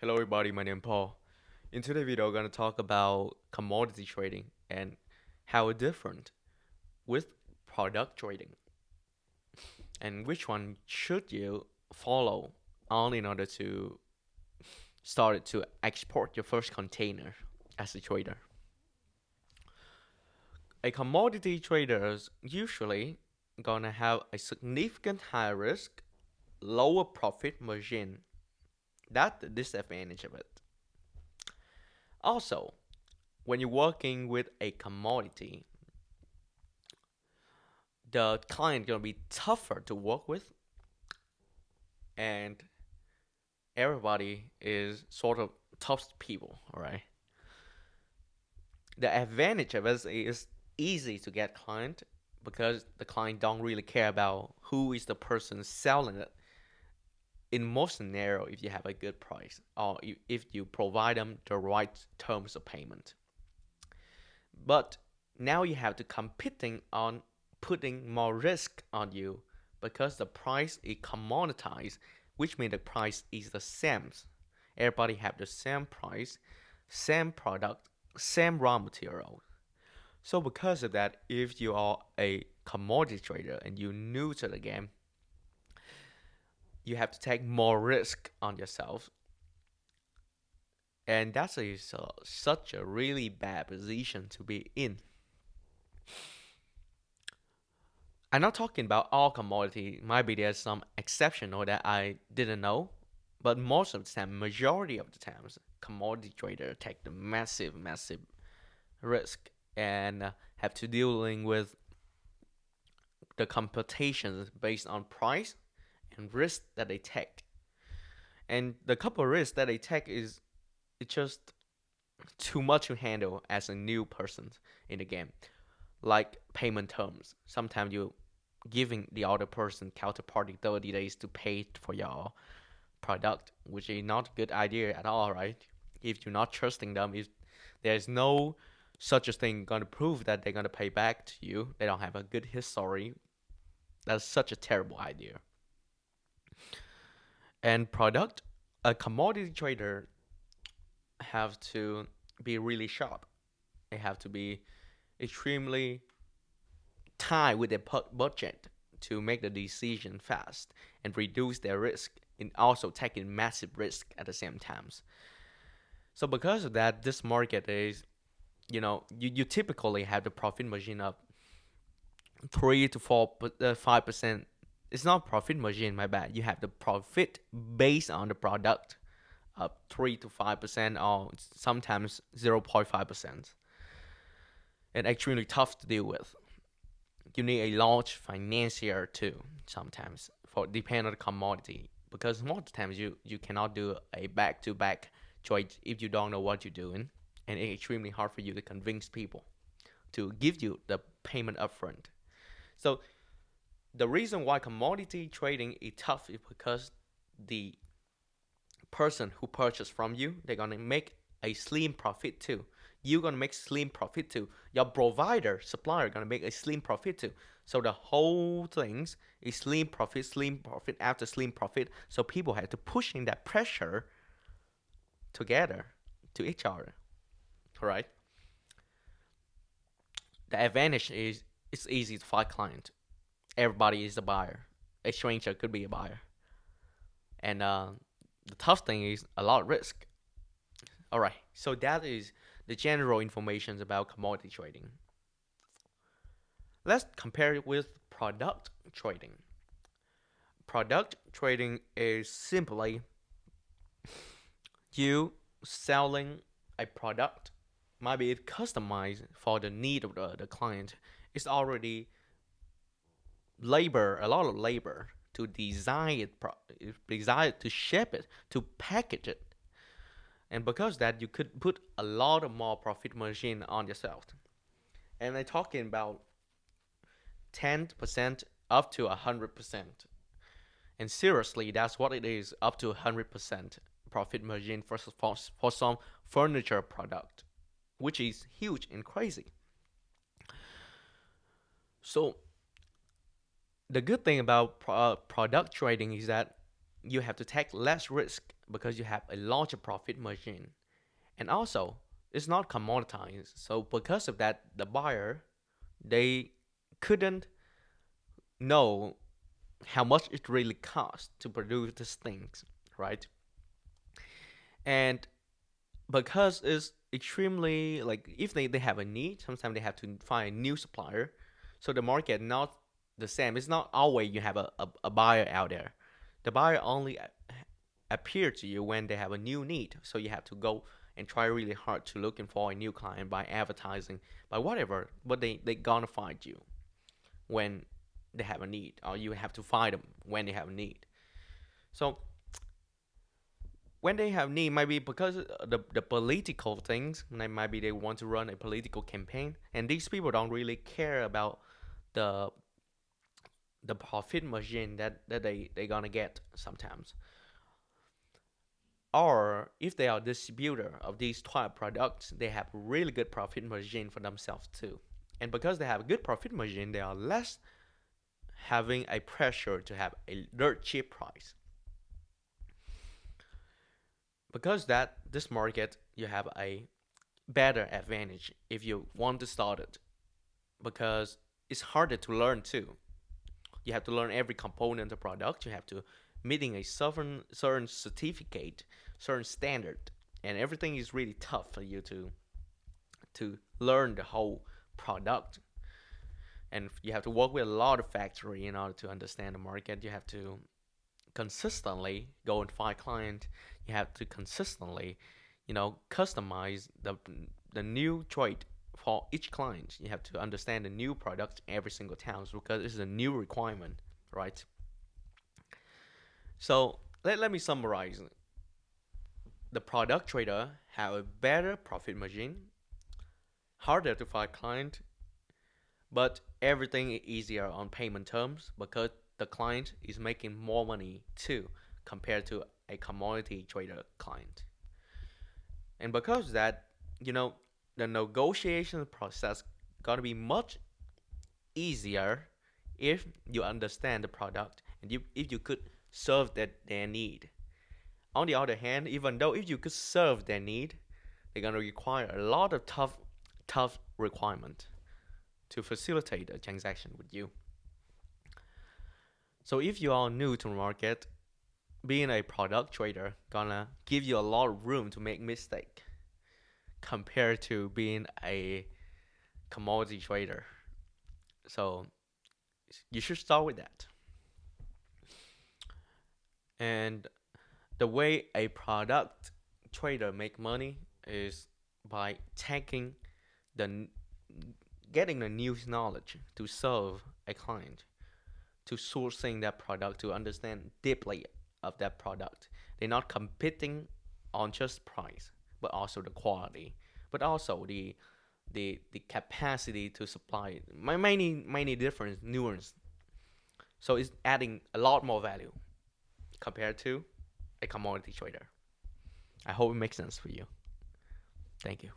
Hello everybody, my name is Paul. In today's video, we're going to talk about commodity trading and how it's different with product trading and which one should you follow on in order to start to export your first container as a trader. A commodity trader is usually gonna have a significant higher risk, lower profit margin. That's the disadvantage of it. Also, when you're working with a commodity, the client gonna be tougher to work with, and everybody is sort of tough people. All right. The advantage of it is easy to get client because the client don't really care about who is the person selling it. In most scenario, if you have a good price or if you provide them the right terms of payment, but now you have to competing on putting more risk on you because the price is commoditized, which means the price is the same. Everybody have the same price, same product, same raw material. So because of that, if you are a commodity trader and you're new to the game, you have to take more risk on yourself. And that's such a really bad position to be in. I'm not talking about all commodity. Maybe there's some exceptional that I didn't know, but most of the time, majority of the times, commodity trader take the massive risk and have to dealing with the computations based on price and risk that they take. And the couple of risks that they take is it's just too much to handle as a new person in the game. Like payment terms. Sometimes you giving the other person counterparty 30 days to pay for your product, which is not a good idea at all, right? If you're not trusting them, if there's no such a thing going to prove that they're going to pay back to you, they don't have a good history. That's such a terrible idea. And product, a commodity trader have to be really sharp. They have to be extremely tight with their budget to make the decision fast and reduce their risk and also taking massive risk at the same times. So because of that, this market is, you typically have the profit margin of 3 to 5%. It's not profit margin, my bad. You have the profit based on the product of 3 to 5% or sometimes 0.5%. And extremely tough to deal with. You need a large financier too sometimes for depend on the commodity because most times you cannot do a back to back trade if you don't know what you're doing, and it's extremely hard for you to convince people to give you the payment upfront. So the reason why commodity trading is tough is because the person who purchased from you, they're gonna make a slim profit too. You're gonna make slim profit too. Your provider, supplier, gonna make a slim profit too. So the whole things is slim profit after slim profit. So people have to push in that pressure together to each other. Right? The advantage is it's easy to find client. Everybody is a buyer. A stranger could be a buyer. And the tough thing is a lot of risk. All right. So that is the general information about commodity trading. Let's compare it with product trading. Product trading is simply you selling a product, maybe it's customized for the need of the client. It's already a lot of labor to design design to ship it, to package it. And because that, you could put a lot of more profit margin on yourself. And I'm talking about 10% up to 100%. And seriously, that's what it is, up to 100% profit margin for some furniture product, which is huge and crazy. So the good thing about product trading is that you have to take less risk because you have a larger profit margin. And also, it's not commoditized. So because of that, the buyer, they couldn't know how much it really costs to produce these things, right? And because it's extremely like if they have a need, sometimes they have to find a new supplier. So the market not the same. It's not always you have a buyer out there. The buyer only appear to you when they have a new need. So you have to go and try really hard to looking for a new client by advertising, by whatever. But they gonna find you when they have a need, or you have to find them when they have a need. So when they have need, maybe because the political things, maybe they want to run a political campaign, and these people don't really care about the the profit margin that they gonna get sometimes. Or if they are distributor of these type of products, they have really good profit margin for themselves too. And because they have a good profit margin, they are less having a pressure to have a dirt cheap price. Because that this market you have a better advantage if you want to start it, because it's harder to learn too. You have to learn every component of product. You have to meeting a certain certificate, certain standard, and everything is really tough for you to learn the whole product. And you have to work with a lot of factory in order to understand the market. You have to consistently go and find client. You have to consistently, customize the new trade for each client. You have to understand the new product every single time because this is a new requirement, right? So let me summarize. The product trader have a better profit margin, harder to find client, but everything is easier on payment terms because the client is making more money too compared to a commodity trader client. And because of that, the negotiation process gonna be much easier if you understand the product and if you could serve their need. On the other hand, even though if you could serve their need, they're gonna require a lot of tough requirement to facilitate a transaction with you. So if you are new to the market, being a product trader gonna give you a lot of room to make mistake compared to being a commodity trader. So you should start with that. And the way a product trader make money is by taking the getting the new knowledge to serve a client, to sourcing that product, to understand deeply of that product. They're not competing on just price, but also the quality, but also the capacity to supply. Many different nuance. So it's adding a lot more value compared to a commodity trader. I hope it makes sense for you. Thank you.